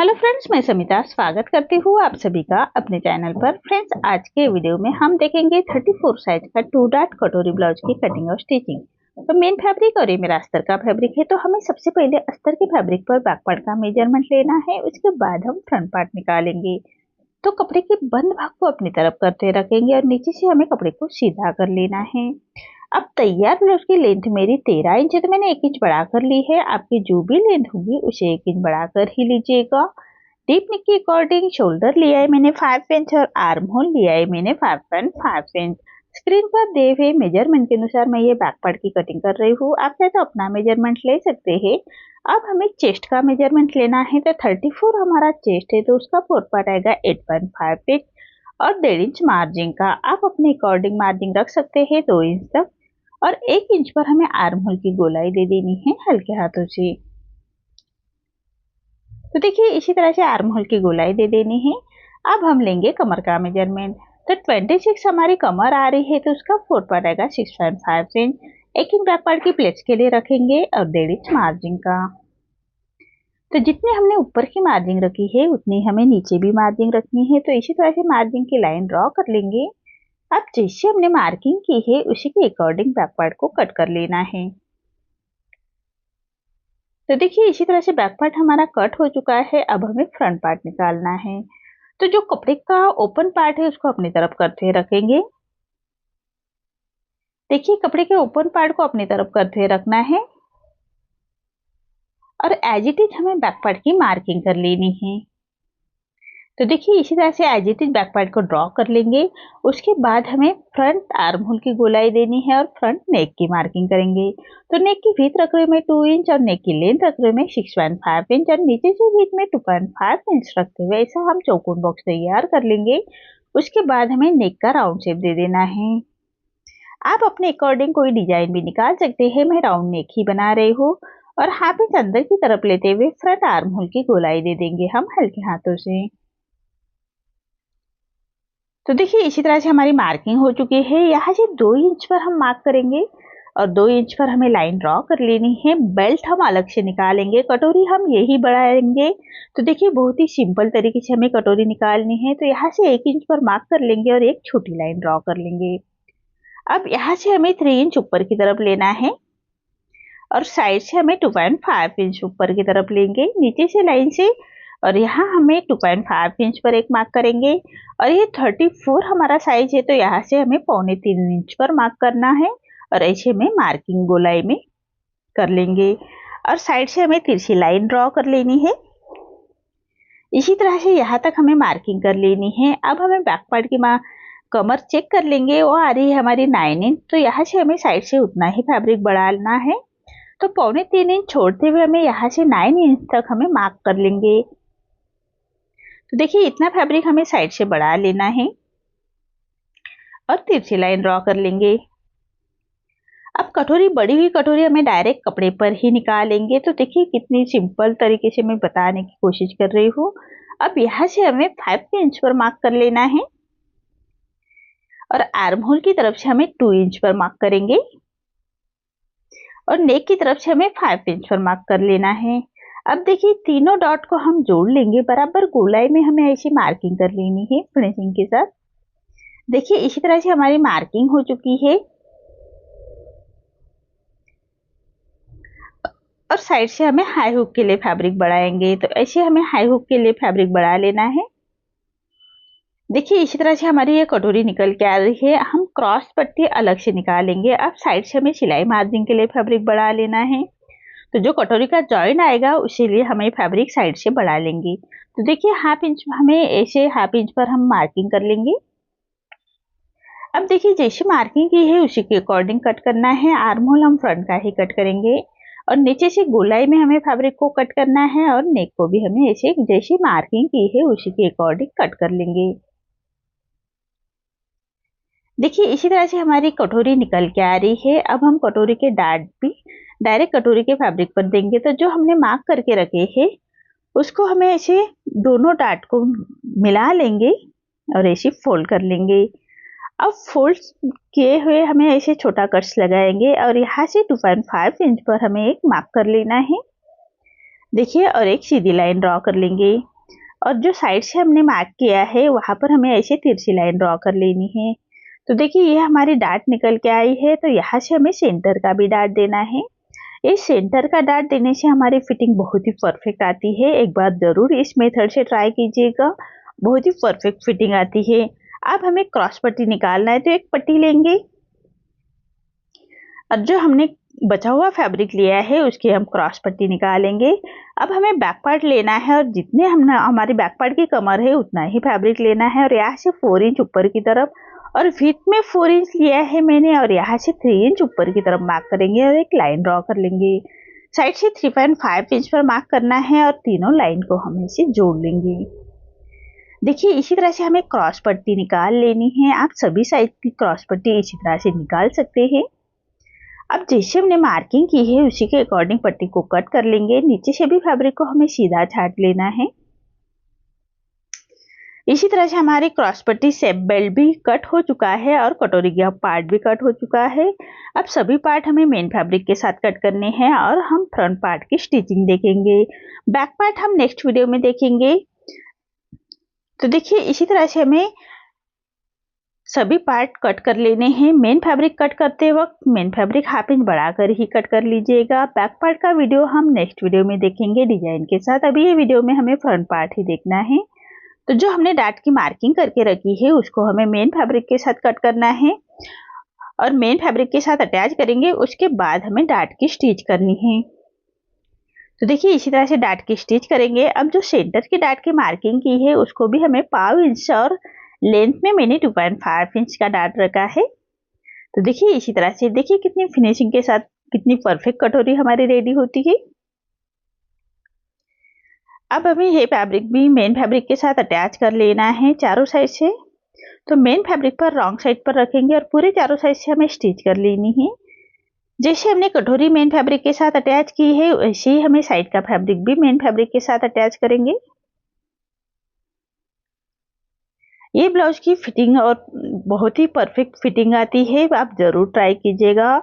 Hello friends, मैं समिता स्वागत करती हूँ आप सभी का अपने चैनल पर। फ्रेंड्स, आज के वीडियो में हम देखेंगे 34 साइज का 2 डॉट कटोरी ब्लाउज की कटिंग और स्टिचिंग। तो मेन फैब्रिक और ये मेरा अस्तर का फैब्रिक है। तो हमें सबसे पहले अस्तर के फैब्रिक पर बैक पार्ट का मेजरमेंट लेना है, उसके बाद हम फ्रंट पार्ट निकालेंगे। तो कपड़े के बंद भाग को अपनी तरफ करते रखेंगे और नीचे से हमें कपड़े को सीधा कर लेना है। अब तैयार ब्लाउज की लेंथ मेरी 13 इंच है, तो मैंने 1 इंच बढ़ाकर ली है। आपकी जो भी लेंथ होगी उसे 1 इंच बढ़ाकर ही लीजिएगा। डीप नेक के अकॉर्डिंग शोल्डर लिया है मैंने 5 इंच और आर्म होल लिया है मैंने 5.5 इंच। स्क्रीन पर दिए हुए मेजरमेंट के अनुसार मैं ये बैक पार्ट की कटिंग कर रही हूँ। आप चाहे तो अपना मेजरमेंट ले सकते हैं। अब हमें चेस्ट का मेजरमेंट लेना है। तो 34 हमारा चेस्ट है, तो उसका फोर्थ पार्ट आएगा 8.5 इंच और 1.5 इंच मार्जिन का। आप अपने अकॉर्डिंग मार्जिन रख सकते हैं 2 इंच तक। और 1 इंच पर हमें आर्म होल की गोलाई दे देनी है हल्के हाथों से। तो देखिए, इसी तरह से आर्म होल की गोलाई दे देनी है। अब हम लेंगे कमर का मेजरमेंट। तो 26 हमारी कमर आ रही है, तो उसका फोर्थ पार्ट आएगा 6.5 इंच। 1 इंच बैक पार्ट की प्लेट्स के लिए रखेंगे और 1.5 इंच मार्जिन का। तो जितनी हमने ऊपर की मार्जिन रखी है उतनी हमें नीचे भी मार्जिन रखनी है। तो इसी तरह से मार्जिन की लाइन ड्रॉ कर लेंगे। अब जैसे हमने मार्किंग की है उसी के अकॉर्डिंग बैक पार्ट को कट कर लेना है। तो देखिए, इसी तरह से बैक पार्ट हमारा कट हो चुका है। अब हमें फ्रंट पार्ट निकालना है। तो जो कपड़े का ओपन पार्ट है उसको अपनी तरफ करते रखेंगे। देखिए, कपड़े के ओपन पार्ट को अपनी तरफ करते रखना है और एज इट इज हमें बैक पार्ट की मार्किंग कर लेनी है। तो देखिए, इसी तरह से as it is back part को ड्रॉ कर लेंगे। उसके बाद हमें फ्रंट आर्म होल की गोलाई देनी है और फ्रंट नेक की मार्किंग करेंगे। तो नेक की विड्थ रख रहे में 2 इंच और नेक की लेंथ रख रहे में 6.5 इंच और नीचे से विड्थ में 2.5 इंच रखते हुए ऐसा हम चौकोन बॉक्स तैयार कर लेंगे। उसके बाद हमें नेक का राउंड शेप दे देना है। आप अपने अकॉर्डिंग कोई डिजाइन भी निकाल सकते हैं। मैं राउंड नेक ही बना रही हूँ और हाफ इंच अंदर की तरफ लेते हुए फ्रंट आर्म होल की गोलाई दे देंगे हम हल्के हाथों से। तो देखिए, इसी तरह से हमारी मार्किंग हो चुकी है। यहाँ से 2 इंच पर हम मार्क करेंगे और 2 इंच पर हमें लाइन ड्रॉ कर लेनी है। बेल्ट हम अलग से निकालेंगे, कटोरी हम यही बढ़ाएंगे। तो देखिए, बहुत ही सिंपल तरीके से हमें कटोरी निकालनी है। तो यहाँ से 1 इंच पर मार्क कर लेंगे और एक छोटी लाइन ड्रॉ कर लेंगे। अब यहाँ से हमें 3 इंच ऊपर की तरफ लेना है और साइड से हमें 2.5 इंच ऊपर की तरफ लेंगे नीचे से लाइन से। और यहाँ हमें 2.5 इंच पर एक मार्क करेंगे और ये 34 हमारा साइज है, तो यहाँ से हमें 2.25 इंच पर मार्क करना है और ऐसे में मार्किंग गोलाई में कर लेंगे और साइड से हमें तिरछी लाइन ड्रॉ कर लेनी है। इसी तरह से यहाँ तक हमें मार्किंग कर लेनी है। अब हमें बैक पार्ट की कमर चेक कर लेंगे, वो आ रही है हमारी 9 इंच। तो यहाँ से हमें साइड से उतना ही फैब्रिक बढ़ाना है। तो 2.25 इंच छोड़ते हुए हमें यहाँ से 9 इंच तक हमें मार्क कर लेंगे। तो देखिए, इतना फैब्रिक हमें साइड से बढ़ा लेना है और तिरछी लाइन ड्रॉ कर लेंगे। अब कटोरी, बड़ी हुई कटोरी हमें डायरेक्ट कपड़े पर ही निकालेंगे। तो देखिए, कितनी सिंपल तरीके से मैं बताने की कोशिश कर रही हूँ। अब यहाँ से हमें 5 इंच पर मार्क कर लेना है और आर्म होल की तरफ से हमें 2 इंच पर मार्क करेंगे और नेक की तरफ से हमें 5 इंच पर मार्क कर लेना है। अब देखिए, तीनों डॉट को हम जोड़ लेंगे। बराबर गोलाई में हमें ऐसी मार्किंग कर लेनी है फिनिशिंग के साथ। देखिए, इसी तरह से हमारी मार्किंग हो चुकी है और साइड से हमें हाई हुक के लिए फैब्रिक बढ़ाएंगे। तो ऐसे हमें हाई हुक के लिए फैब्रिक बढ़ा लेना है। देखिए, इसी तरह से हमारी ये कटोरी निकल के आ रही है। हम क्रॉस पट्टी अलग से निकालेंगे। अब साइड से हमें सिलाई मार्जिन के लिए फैब्रिक बढ़ा लेना है। तो जो कटोरी का जॉइंट आएगा उसी लिए हमें फैब्रिक साइड से बढ़ा लेंगे। तो देखिए, हाफ इंच हमें ऐसे हाफ इंच पर हम मार्किंग कर लेंगे। अब देखिए, जैसे मार्किंग की है उसी के अकॉर्डिंग कट करना है। आर्म होल हम फ्रंट का ही कट करेंगे और नीचे से गोलाई में हमें फैब्रिक को कट करना है और नेक को भी हमें ऐसे जैसे मार्किंग की है उसी के अकॉर्डिंग कट कर लेंगे। देखिए, इसी तरह से हमारी कटोरी निकल के आ रही है। अब हम कटोरी के डार्ट भी डायरेक्ट कटोरी के फैब्रिक पर देंगे। तो जो हमने मार्क करके रखे हैं उसको हमें ऐसे दोनों डार्ट को मिला लेंगे और ऐसे फोल्ड कर लेंगे। अब फोल्ड किए हुए हमें ऐसे छोटा कट्स लगाएंगे और यहाँ से 2.5 इंच पर हमें एक मार्क कर लेना है। देखिए, और एक सीधी लाइन ड्रॉ कर लेंगे। और जो साइड से हमने मार्क किया है वहाँ पर हमें ऐसे तिरछी लाइन ड्रॉ कर लेनी है। तो देखिए ये हमारी डाट निकल के आई है, तो यहाँ से हमें सेंटर का भी डाट देना है। इस सेंटर का डाट देने से हमारी फिटिंग बहुत ही परफेक्ट आती है। एक बार ज़रूर इस मेथड से ट्राई कीजिएगा, बहुत ही परफेक्ट फिटिंग आती है। अब हमें क्रॉस पट्टी निकालना है, तो एक पट्टी लेंगे और जो हमने बचा हुआ फैब्रिक लिया है उसकी हम क्रॉस पट्टी निकालेंगे। अब हमें बैक पार्ट लेना है और जितने हमारी बैक पार्ट की कमर है उतना ही फैब्रिक लेना है और यहाँ से 4 इंच ऊपर की तरफ और विड्थ में 4 इंच लिया है मैंने और यहाँ से 3 इंच ऊपर की तरफ मार्क करेंगे और एक लाइन ड्रॉ कर लेंगे। साइड से 3.5 इंच पर मार्क करना है और तीनों लाइन को हम इसे जोड़ लेंगे। देखिए इसी तरह से हमें क्रॉस पट्टी निकाल लेनी है। आप सभी साइड की क्रॉस पट्टी इसी तरह से निकाल सकते हैं। अब जैसे हमने मार्किंग की है उसी के अकॉर्डिंग पट्टी को कट कर लेंगे। नीचे से भी फैब्रिक को हमें सीधा छाट लेना है। इसी तरह से हमारी क्रॉस पट्टी शेप बेल्ट भी कट हो चुका है और कटोरी का पार्ट भी कट हो चुका है। अब सभी पार्ट हमें मेन फैब्रिक के साथ कट करने हैं और हम फ्रंट पार्ट की स्टिचिंग देखेंगे। बैक पार्ट हम नेक्स्ट वीडियो में देखेंगे। तो देखिए इसी तरह से हमें सभी पार्ट कट कर लेने हैं। मेन फैब्रिक कट करते वक्त मेन फैब्रिक हाफ इंच बढ़ाकर ही कट कर लीजिएगा। बैक पार्ट का वीडियो हम नेक्स्ट वीडियो में देखेंगे डिजाइन के साथ। अभी ये वीडियो में हमें फ्रंट पार्ट ही देखना है। तो जो हमने डाट की मार्किंग करके रखी है उसको हमें मेन फैब्रिक के साथ कट करना है और मेन फैब्रिक के साथ अटैच करेंगे। उसके बाद हमें डाट की स्टिच करनी है। तो देखिए इसी तरह से डाट की स्टिच करेंगे। अब जो सेंटर की डाट की मार्किंग की है उसको भी हमें 1/2 इंच और लेंथ में मैंने 2.5 इंच का डाट रखा है। तो देखिए इसी तरह से देखिए कितनी फिनिशिंग के साथ कितनी परफेक्ट कटोरी हमारी रेडी होती है। अब हमें ये फैब्रिक भी मेन फैब्रिक के साथ अटैच कर लेना है चारों साइड से। तो मेन फैब्रिक पर रॉन्ग साइड पर रखेंगे और पूरे चारों साइड से हमें स्टिच कर लेनी है। जैसे हमने कटोरी मेन फैब्रिक के साथ अटैच की है वैसे ही हमें साइड का फैब्रिक भी मेन फैब्रिक के साथ अटैच करेंगे। ये ब्लाउज की फिटिंग और बहुत ही परफेक्ट फिटिंग आती है, आप जरूर ट्राई कीजिएगा।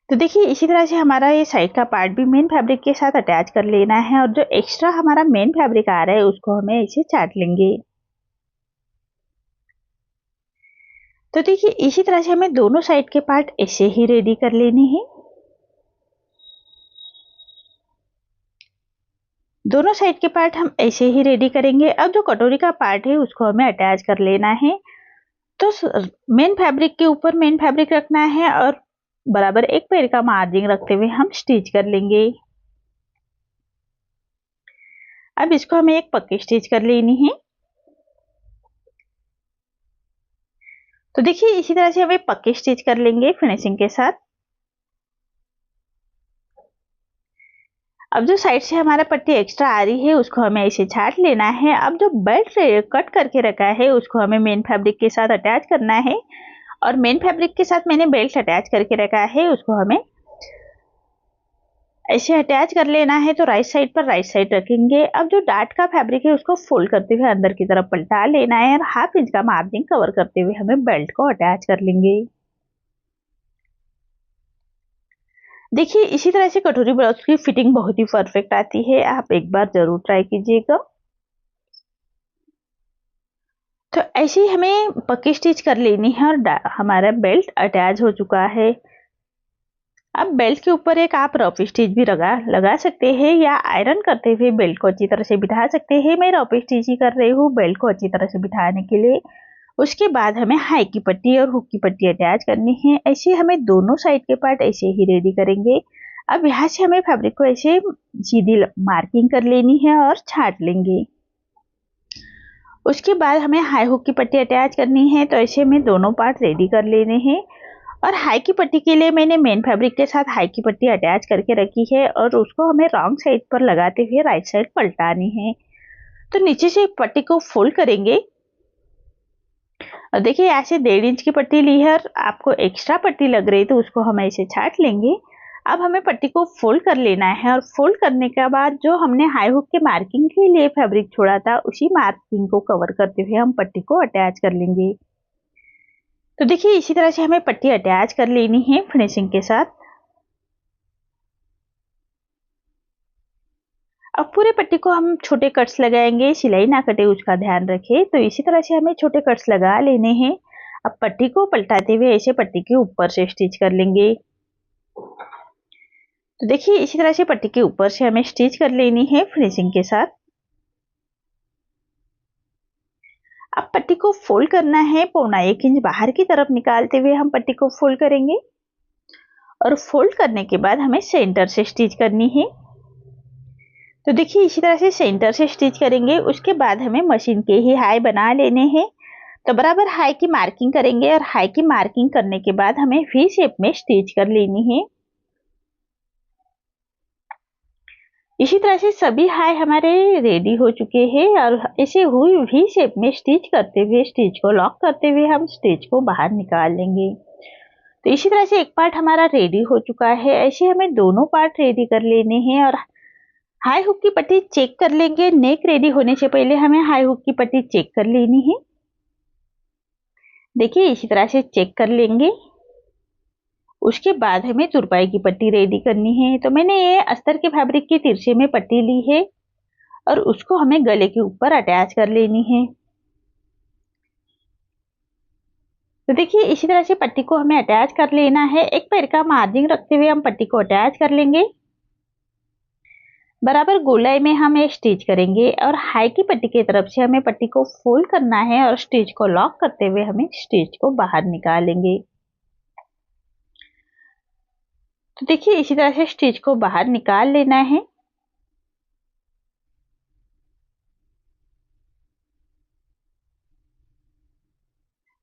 तो देखिए इसी तरह से हमारा ये साइड का पार्ट भी मेन फैब्रिक के साथ अटैच कर लेना है और जो एक्स्ट्रा हमारा मेन फैब्रिक आ रहा है उसको हमें ऐसे चाट लेंगे। तो देखिए इसी तरह से हमें दोनों साइड के पार्ट ऐसे ही रेडी कर लेने हैं। दोनों साइड के पार्ट हम ऐसे ही रेडी करेंगे। अब जो कटोरी का पार्ट है उसको हमें अटैच कर लेना है। तो मेन फैब्रिक के ऊपर मेन फैब्रिक रखना है और बराबर एक पैर का मार्जिन रखते हुए हम स्टिच कर लेंगे। अब इसको हमें एक पक्की स्टिच कर लेनी है। तो देखिए इसी तरह से हमें पक्की स्टिच कर लेंगे फिनिशिंग के साथ। अब जो साइड से हमारा पट्टी एक्स्ट्रा आ रही है उसको हमें ऐसे छाट लेना है। अब जो बेल्ट कट करके रखा है उसको हमें मेन फैब्रिक के साथ अटैच करना है और मेन फैब्रिक के साथ मैंने बेल्ट अटैच करके रखा है उसको हमें ऐसे अटैच कर लेना है। तो राइट साइड पर राइट साइड रखेंगे। अब जो डाट का फैब्रिक है उसको फोल्ड करते हुए अंदर की तरफ पलटा लेना है और हाफ इंच का मार्जिन कवर करते हुए हमें बेल्ट को अटैच कर लेंगे। देखिए इसी तरह से कटोरी ब्लाउज की फिटिंग बहुत ही परफेक्ट आती है, आप एक बार जरूर ट्राई कीजिएगा। तो ऐसे ही हमें पक्की स्टिच कर लेनी है और हमारा बेल्ट अटैच हो चुका है। अब बेल्ट के ऊपर एक आप रफ स्टिच भी लगा सकते हैं या आयरन करते हुए बेल्ट को अच्छी तरह से बिठा सकते हैं। मैं रफ स्टिच ही कर रही हूँ बेल्ट को अच्छी तरह से बिठाने के लिए। उसके बाद हमें हाई की पट्टी और हुक की पट्टी अटैच करनी है। ऐसे हमें दोनों साइड के पार्ट ऐसे ही रेडी करेंगे। अब यहाँ से हमें फैब्रिक को ऐसे सीधी मार्किंग कर लेनी है और छाट लेंगे। उसके बाद हमें हाई हुक की पट्टी अटैच करनी है। तो ऐसे में दोनों पार्ट रेडी कर लेने हैं और हाई की पट्टी के लिए मैंने मेन फैब्रिक के साथ हाई की पट्टी अटैच करके रखी है और उसको हमें रॉन्ग साइड पर लगाते हुए राइट साइड पलटानी है। तो नीचे से पट्टी को फोल्ड करेंगे और देखिए ऐसे 1.5 इंच की पट्टी ली है और आपको एक्स्ट्रा पट्टी लग रही तो उसको हम ऐसे छाट लेंगे। अब हमें पट्टी को फोल्ड कर लेना है और फोल्ड करने के बाद जो हमने हाई हुक के मार्किंग के लिए फैब्रिक छोड़ा था उसी मार्किंग को कवर करते हुए हम पट्टी को अटैच कर लेंगे। तो देखिए इसी तरह से हमें पट्टी अटैच कर लेनी है फिनिशिंग के साथ। अब पूरे पट्टी को हम छोटे कट्स लगाएंगे, सिलाई ना कटे उसका ध्यान रखें। तो इसी तरह से हमें छोटे कट्स लगा लेने हैं। अब पट्टी को पलटाते हुए ऐसे पट्टी के ऊपर से स्टिच कर लेंगे। तो देखिए इसी तरह से पट्टी के ऊपर से हमें स्टिच कर लेनी है फिनिशिंग के साथ। अब पट्टी को फोल्ड करना है, 1.25 इंच बाहर की तरफ निकालते हुए हम पट्टी को फोल्ड करेंगे और फोल्ड करने के बाद हमें सेंटर से स्टिच करनी है। तो देखिए इसी तरह से सेंटर से स्टिच करेंगे। उसके बाद हमें मशीन के ही हाई बना लेने हैं। तो बराबर हाई की मार्किंग करेंगे और हाई की मार्किंग करने के बाद हमें वी शेप में स्टिच कर लेनी है। इसी तरह से सभी हाई हमारे रेडी हो चुके हैं और इसे हुई वी शेप में स्टिच करते हुए, स्टिच को लॉक करते हुए हम स्टिच को बाहर निकाल लेंगे। तो इसी तरह से एक पार्ट हमारा रेडी हो चुका है। ऐसे हमें दोनों पार्ट रेडी कर लेने हैं और हाई हुक की पट्टी चेक कर लेंगे। नेक रेडी होने से पहले हमें हाई हुक की पट्टी चेक कर लेनी है। देखिए इसी तरह से चेक कर लेंगे। उसके बाद हमें तुरपाई की पट्टी रेडी करनी है। तो मैंने ये अस्तर के फैब्रिक के तिरछे में पट्टी ली है और उसको हमें गले के ऊपर अटैच कर लेनी है। तो देखिए इसी तरह से पट्टी को हमें अटैच कर लेना है। एक पैर का मार्जिन रखते हुए हम पट्टी को अटैच कर लेंगे। बराबर गोलाई में हम ये स्टिच करेंगे और हाई की पट्टी की तरफ से हमें पट्टी को फोल्ड करना है और स्टिच को लॉक करते हुए हमें स्टिच को बाहर निकालेंगे। तो देखिए इसी तरह से स्टिच को बाहर निकाल लेना है।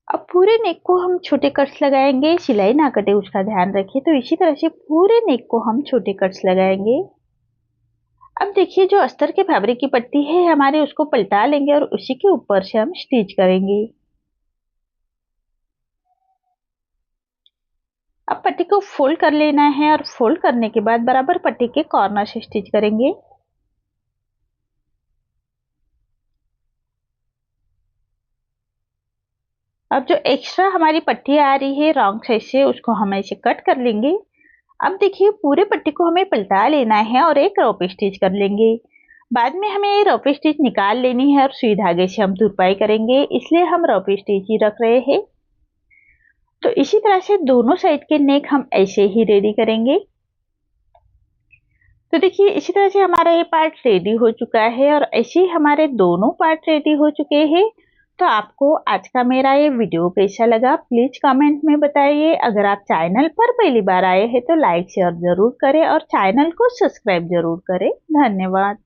अब पूरे नेक को हम छोटे कट्स लगाएंगे, सिलाई ना कटे उसका ध्यान रखिए। तो इसी तरह से पूरे नेक को हम छोटे कट्स लगाएंगे। अब देखिए जो अस्तर के फैब्रिक की पट्टी है हमारे, उसको पलटा लेंगे और उसी के ऊपर से हम स्टिच करेंगे। अब पट्टी को फोल्ड कर लेना है और फोल्ड करने के बाद बराबर पट्टी के कॉर्नर से स्टिच करेंगे। अब जो एक्स्ट्रा हमारी पट्टी आ रही है रॉन्ग साइड से, उसको हम ऐसे कट कर लेंगे। अब देखिए पूरे पट्टी को हमें पलटा लेना है और एक रॉप स्टिच कर लेंगे। बाद में हमें ये रॉप स्टिच निकाल लेनी है और सुई धागे से हम तुरपाई करेंगे, इसलिए हम रॉप स्टिच ही रख रहे हैं। तो इसी तरह से दोनों साइड के नेक हम ऐसे ही रेडी करेंगे। तो देखिए इसी तरह से हमारा ये पार्ट रेडी हो चुका है और ऐसे ही हमारे दोनों पार्ट रेडी हो चुके हैं। तो आपको आज का मेरा ये वीडियो कैसा लगा प्लीज कमेंट में बताइए। अगर आप चैनल पर पहली बार आए हैं तो लाइक शेयर जरूर करें और चैनल को सब्सक्राइब जरूर करें। धन्यवाद।